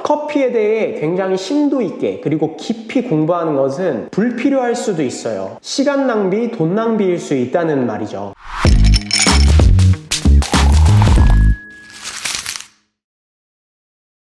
커피에 대해 굉장히 심도 있게 그리고 깊이 공부하는 것은 불필요할 수도 있어요. 시간 낭비, 돈 낭비일 수 있다는 말이죠.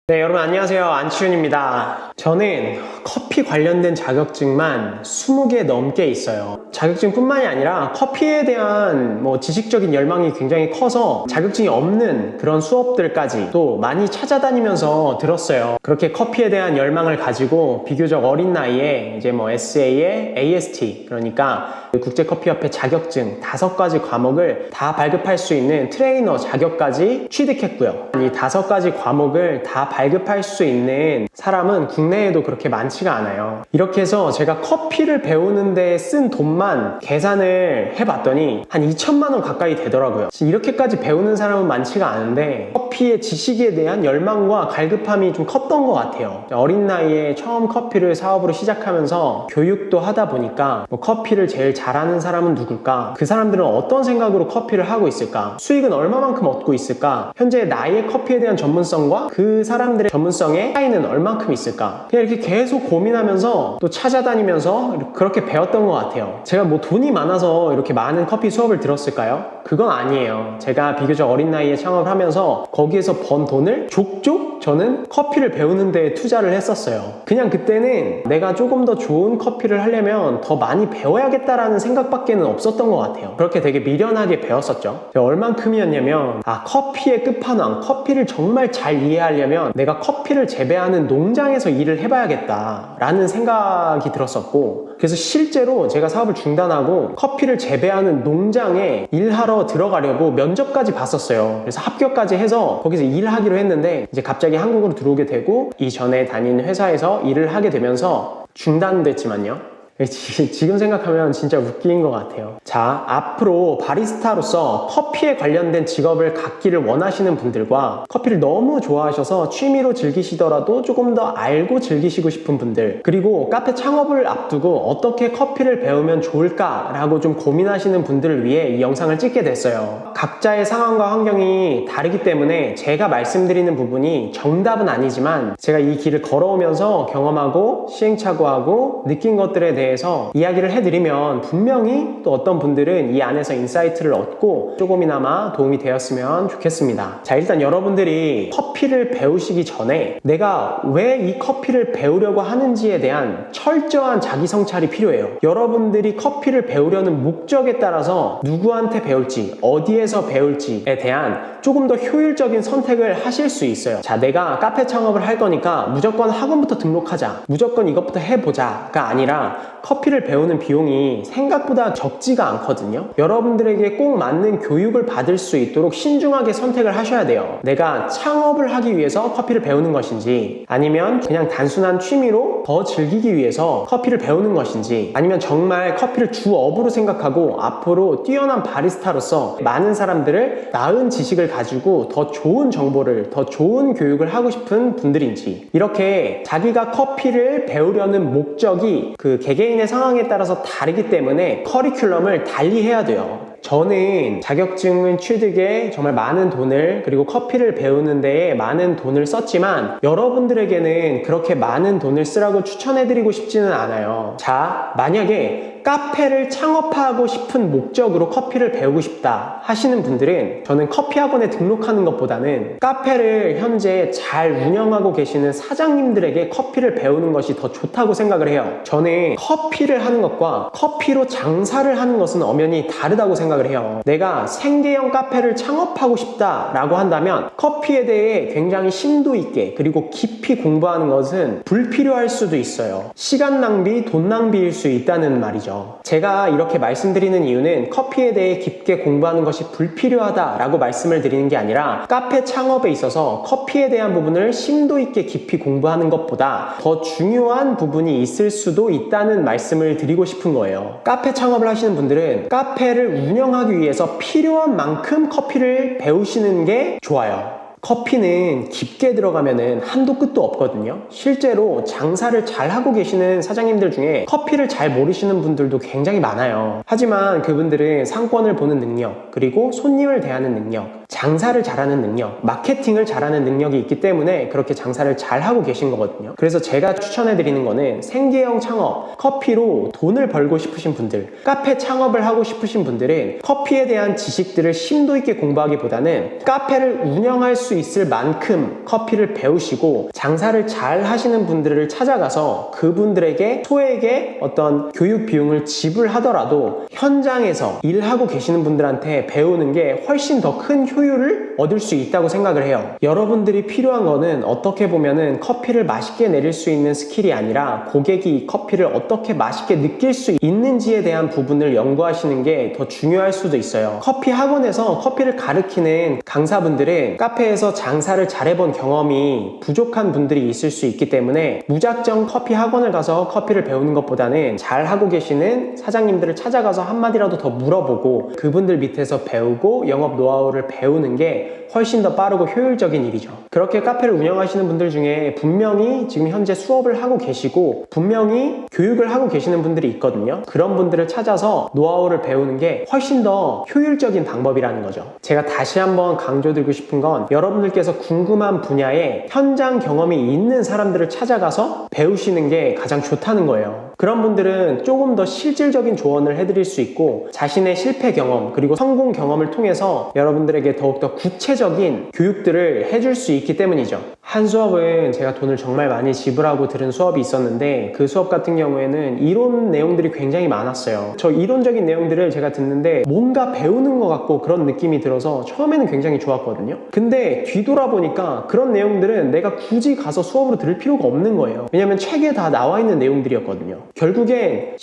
네, 여러분 안녕하세요. 안치훈입니다. 저는 커피 관련된 자격증만 20개 넘게 있어요. 자격증뿐만이 아니라 커피에 대한 지식적인 열망이 굉장히 커서 자격증이 없는 그런 수업들까지 또 많이 찾아다니면서 들었어요. 그렇게 커피에 대한 열망을 가지고 비교적 어린 나이에 이제 SA에 AST, 그러니까 국제커피협회 자격증 5가지 과목을 다 발급할 수 있는 트레이너 자격까지 취득했고요. 이 5가지 과목을 다 발급할 수 있는 사람은 국내에도 그렇게 많지가 않아요. 이렇게 해서 제가 커피를 배우는데 쓴 돈만 계산을 해봤더니 한 2천만 원 가까이 되더라고요. 이렇게까지 배우는 사람은 많지가 않은데 커피의 지식에 대한 열망과 갈급함이 좀 컸던 것 같아요. 어린 나이에 처음 커피를 사업으로 시작하면서 교육도 하다 보니까 커피를 제일 잘하는 사람은 누굴까? 그 사람들은 어떤 생각으로 커피를 하고 있을까? 수익은 얼마만큼 얻고 있을까? 현재 나의 커피에 대한 전문성과 그 사람들의 전문성의 차이는 얼만큼 있을까? 그냥 이렇게 계속 고민하면서 또 찾아다니면서 그렇게 배웠던 것 같아요. 제가 돈이 많아서 이렇게 많은 커피 수업을 들었을까요? 그건 아니에요. 제가 비교적 어린 나이에 창업을 하면서 거기에서 번 돈을 족족 저는 커피를 배우는 데 투자를 했었어요. 그냥 그때는 내가 조금 더 좋은 커피를 하려면 더 많이 배워야겠다라는 생각밖에는 없었던 것 같아요. 그렇게 되게 미련하게 배웠었죠. 얼만큼이었냐면 커피의 끝판왕, 커피를 정말 잘 이해하려면 내가 커피를 재배하는 농장에서 일을 해봐야겠다 라는 생각이 들었었고, 그래서 실제로 제가 사업을 중단하고 커피를 재배하는 농장에 일하러 들어가려고 면접까지 봤었어요. 그래서 합격까지 해서 거기서 일하기로 했는데 이제 갑자기 한국으로 들어오게 되고 이전에 다닌 회사에서 일을 하게 되면서 중단됐지만요. 지금 생각하면 진짜 웃긴 것 같아요. 자, 앞으로 바리스타로서 커피에 관련된 직업을 갖기를 원하시는 분들과 커피를 너무 좋아하셔서 취미로 즐기시더라도 조금 더 알고 즐기시고 싶은 분들, 그리고 카페 창업을 앞두고 어떻게 커피를 배우면 좋을까라고 좀 고민하시는 분들을 위해 이 영상을 찍게 됐어요. 각자의 상황과 환경이 다르기 때문에 제가 말씀드리는 부분이 정답은 아니지만 제가 이 길을 걸어오면서 경험하고 시행착오하고 느낀 것들에 대해서 이야기를 해드리면 분명히 또 어떤 분들은 이 안에서 인사이트를 얻고 조금이나마 도움이 되었으면 좋겠습니다. 자, 일단 여러분들이 커피를 배우시기 전에 내가 왜 이 커피를 배우려고 하는지에 대한 철저한 자기 성찰이 필요해요. 여러분들이 커피를 배우려는 목적에 따라서 누구한테 배울지, 어디에서 배울지에 대한 조금 더 효율적인 선택을 하실 수 있어요. 자, 내가 카페 창업을 할 거니까 무조건 학원부터 등록하자, 무조건 이것부터 해보자가 아니라 커피를 배우는 비용이 생각보다 적지가 않거든요. 여러분들에게 꼭 맞는 교육을 받을 수 있도록 신중하게 선택을 하셔야 돼요. 내가 창업을 하기 위해서 커피를 배우는 것인지, 아니면 그냥 단순한 취미로 더 즐기기 위해서 커피를 배우는 것인지, 아니면 정말 커피를 주업으로 생각하고 앞으로 뛰어난 바리스타로서 많은 사람들을 나은 지식을 가지고 더 좋은 정보를, 더 좋은 교육을 하고 싶은 분들인지, 이렇게 자기가 커피를 배우려는 목적이 그 개개인의 상황에 따라서 다르기 때문에 커리큘럼을 달리해야 돼요. 저는 자격증 취득에 정말 많은 돈을, 그리고 커피를 배우는 데에 많은 돈을 썼지만 여러분들에게는 그렇게 많은 돈을 쓰라고 추천해드리고 싶지는 않아요. 자, 만약에 카페를 창업하고 싶은 목적으로 커피를 배우고 싶다 하시는 분들은 저는 커피 학원에 등록하는 것보다는 카페를 현재 잘 운영하고 계시는 사장님들에게 커피를 배우는 것이 더 좋다고 생각을 해요. 저는 커피를 하는 것과 커피로 장사를 하는 것은 엄연히 다르다고 생각을 해요. 내가 생계형 카페를 창업하고 싶다라고 한다면 커피에 대해 굉장히 심도 있게 그리고 깊이 공부하는 것은 불필요할 수도 있어요. 시간 낭비, 돈 낭비일 수 있다는 말이죠. 제가 이렇게 말씀드리는 이유는 커피에 대해 깊게 공부하는 것이 불필요하다라고 말씀을 드리는 게 아니라 카페 창업에 있어서 커피에 대한 부분을 심도 있게 깊이 공부하는 것보다 더 중요한 부분이 있을 수도 있다는 말씀을 드리고 싶은 거예요. 카페 창업을 하시는 분들은 카페를 운영하기 위해서 필요한 만큼 커피를 배우시는 게 좋아요. 커피는 깊게 들어가면은 한도 끝도 없거든요. 실제로 장사를 잘 하고 계시는 사장님들 중에 커피를 잘 모르시는 분들도 굉장히 많아요. 하지만 그분들은 상권을 보는 능력, 그리고 손님을 대하는 능력, 장사를 잘하는 능력, 마케팅을 잘하는 능력이 있기 때문에 그렇게 장사를 잘하고 계신 거거든요. 그래서 제가 추천해드리는 거는 생계형 창업, 커피로 돈을 벌고 싶으신 분들, 카페 창업을 하고 싶으신 분들은 커피에 대한 지식들을 심도 있게 공부하기보다는 카페를 운영할 수 있을 만큼 커피를 배우시고 장사를 잘 하시는 분들을 찾아가서 그분들에게 소액의 어떤 교육 비용을 지불하더라도 현장에서 일하고 계시는 분들한테 배우는 게 훨씬 더 큰 효율을 얻을 수 있다고 생각을 해요. 여러분들이 필요한 거는 어떻게 보면은 커피를 맛있게 내릴 수 있는 스킬이 아니라 고객이 이 커피를 어떻게 맛있게 느낄 수 있는지에 대한 부분을 연구하시는 게 더 중요할 수도 있어요. 커피 학원에서 커피를 가르치는 강사분들은 카페에서 장사를 잘해본 경험이 부족한 분들이 있을 수 있기 때문에 무작정 커피 학원을 가서 커피를 배우는 것보다는 잘하고 계시는 사장님들을 찾아가서 한마디라도 더 물어보고 그분들 밑에서 배우고 영업 노하우를 배우는 게 훨씬 더 빠르고 효율적인 일이죠. 그렇게 카페를 운영하시는 분들 중에 분명히 지금 현재 수업을 하고 계시고 분명히 교육을 하고 계시는 분들이 있거든요. 그런 분들을 찾아서 노하우를 배우는 게 훨씬 더 효율적인 방법이라는 거죠. 제가 다시 한번 강조드리고 싶은 건 여러분들께서 궁금한 분야에 현장 경험이 있는 사람들을 찾아가서 배우시는 게 가장 좋다는 거예요. 그런 분들은 조금 더 실질적인 조언을 해드릴 수 있고 자신의 실패 경험 그리고 성공 경험을 통해서 여러분들에게 더욱더 구체적인 교육들을 해줄 수 있기 때문이죠. 한 수업은 제가 돈을 정말 많이 지불하고 들은 수업이 있었는데 그 수업 같은 경우에는 이론 내용들이 굉장히 많았어요. 저 이론적인 내용들을 제가 듣는데 뭔가 배우는 것 같고 그런 느낌이 들어서 처음에는 굉장히 좋았거든요. 근데 뒤돌아보니까 그런 내용들은 내가 굳이 가서 수업으로 들을 필요가 없는 거예요. 왜냐면 책에 다 나와 있는 내용들이었거든요. 결국엔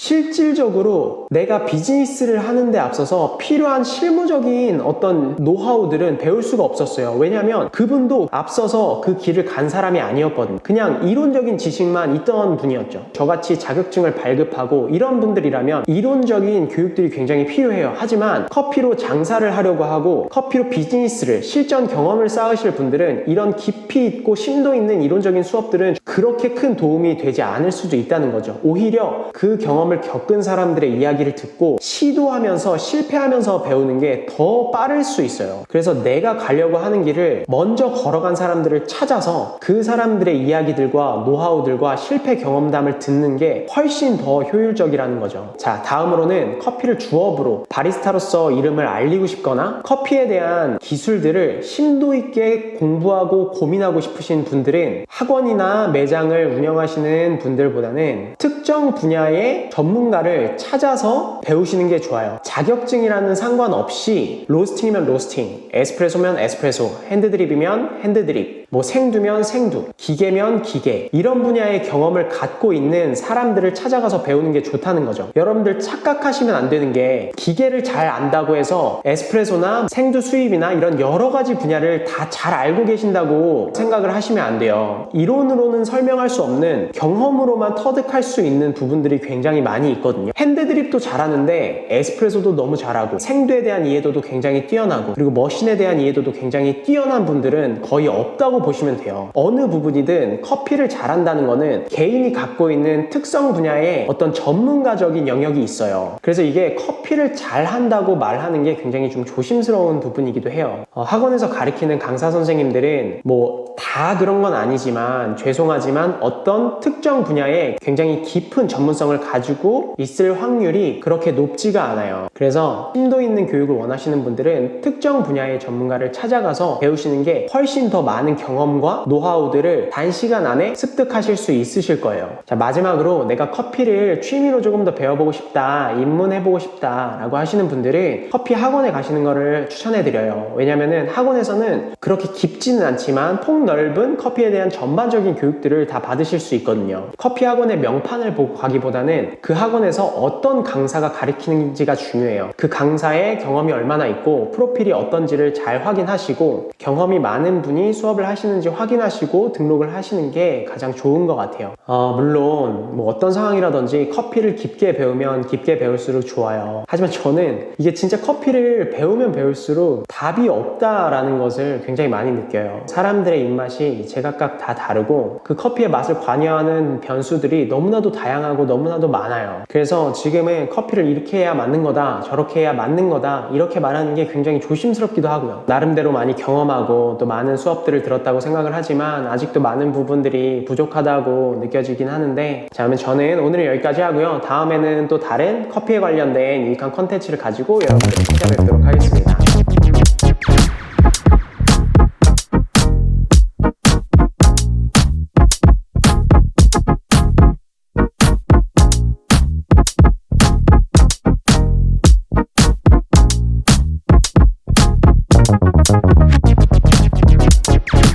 실질적으로 내가 비즈니스를 하는 데 앞서서 필요한 실무적인 어떤 노하우들은 배울 수가 없었어요. 왜냐면 그분도 앞서서 그 길을 간 사람이 아니었거든요. 그냥 이론적인 지식만 있던 분이었죠. 저같이 자격증을 발급하고 이런 분들이라면 이론적인 교육들이 굉장히 필요해요. 하지만 커피로 장사를 하려고 하고 커피로 비즈니스를 실전 경험을 쌓으실 분들은 이런 깊이 있고 심도 있는 이론적인 수업들은 그렇게 큰 도움이 되지 않을 수도 있다는 거죠. 오히려 그 경험을 겪은 사람들의 이야기를 듣고 시도하면서 실패하면서 배우는 게 더 빠를 수 있어요. 그래서 내가 가려고 하는 길을 먼저 걸어간 사람들을 찾아서 그 사람들의 이야기들과 노하우들과 실패 경험담을 듣는 게 훨씬 더 효율적이라는 거죠. 자, 다음으로는 커피를 주업으로 바리스타로서 이름을 알리고 싶거나 커피에 대한 기술들을 심도 있게 공부하고 고민하고 싶으신 분들은 학원이나 매장을 운영하시는 분들보다는 특정 분야의 전문가를 찾아서 배우시는 게 좋아요. 자격증이라는 상관없이 로스팅이면 로스팅, 에스프레소면 에스프레소, 핸드드립이면 핸드드립, 뭐 생두면 생두, 기계면 기계, 이런 분야의 경험을 갖고 있는 사람들을 찾아가서 배우는 게 좋다는 거죠. 여러분들 착각하시면 안 되는 게 기계를 잘 안다고 해서 에스프레소나 생두 수입이나 이런 여러 가지 분야를 다 잘 알고 계신다고 생각을 하시면 안 돼요. 이론으로는 설명할 수 없는 경험으로만 터득할 수 있는 부분들이 굉장히 많이 있거든요. 핸드드립도 잘하는데 에스프레소도 너무 잘하고 생두에 대한 이해도도 굉장히 뛰어나고 그리고 머신에 대한 이해도도 굉장히 뛰어난 분들은 거의 없다고 보시면 돼요. 어느 부분이든 커피를 잘한다는 거는 개인이 갖고 있는 특성 분야에 어떤 전문가적인 영역이 있어요. 그래서 이게 커피를 잘한다고 말하는 게 굉장히 좀 조심스러운 부분이기도 해요. 학원에서 가르치는 강사 선생님들은 뭐 다 그런 건 아니지만 죄송하지만 어떤 특정 분야에 굉장히 깊은 전문성을 가지고 있을 확률이 그렇게 높지가 않아요. 그래서 심도 있는 교육을 원하시는 분들은 특정 분야의 전문가를 찾아가서 배우시는 게 훨씬 더 많은 경험과 노하우들을 단시간 안에 습득하실 수 있으실 거예요. 자, 마지막으로 내가 커피를 취미로 조금 더 배워보고 싶다, 입문해보고 싶다 라고 하시는 분들은 커피 학원에 가시는 거를 추천해드려요. 왜냐면은 학원에서는 그렇게 깊지는 않지만 폭넓은 커피에 대한 전반적인 교육들을 다 받으실 수 있거든요. 커피 학원의 명판을 보고 가기보다는 그 학원에서 어떤 강사가 가르치는지가 중요해요. 그 강사의 경험이 얼마나 있고 프로필이 어떤지를 잘 확인하시고 경험이 많은 분이 수업을 하시는 하시는지 확인하시고 등록을 하시는 게 가장 좋은 것 같아요. 물론 뭐 어떤 상황이라든지 커피를 깊게 배우면 깊게 배울수록 좋아요. 하지만 저는 이게 진짜 커피를 배우면 배울수록 답이 없다라는 것을 굉장히 많이 느껴요. 사람들의 입맛이 제각각 다 다르고 그 커피의 맛을 관여하는 변수들이 너무나도 다양하고 너무나도 많아요. 그래서 지금은 커피를 이렇게 해야 맞는 거다, 저렇게 해야 맞는 거다, 이렇게 말하는 게 굉장히 조심스럽기도 하고요. 나름대로 많이 경험하고 또 많은 수업들을 들었다고 생각을 하지만 아직도 많은 부분들이 부족하다고 느껴지긴 하는데, 자, 그러면 저는 오늘은 여기까지 하고요. 다음에는 또 다른 커피에 관련된 유익한 컨텐츠를 가지고 여러분들 찾아뵙도록 하겠습니다.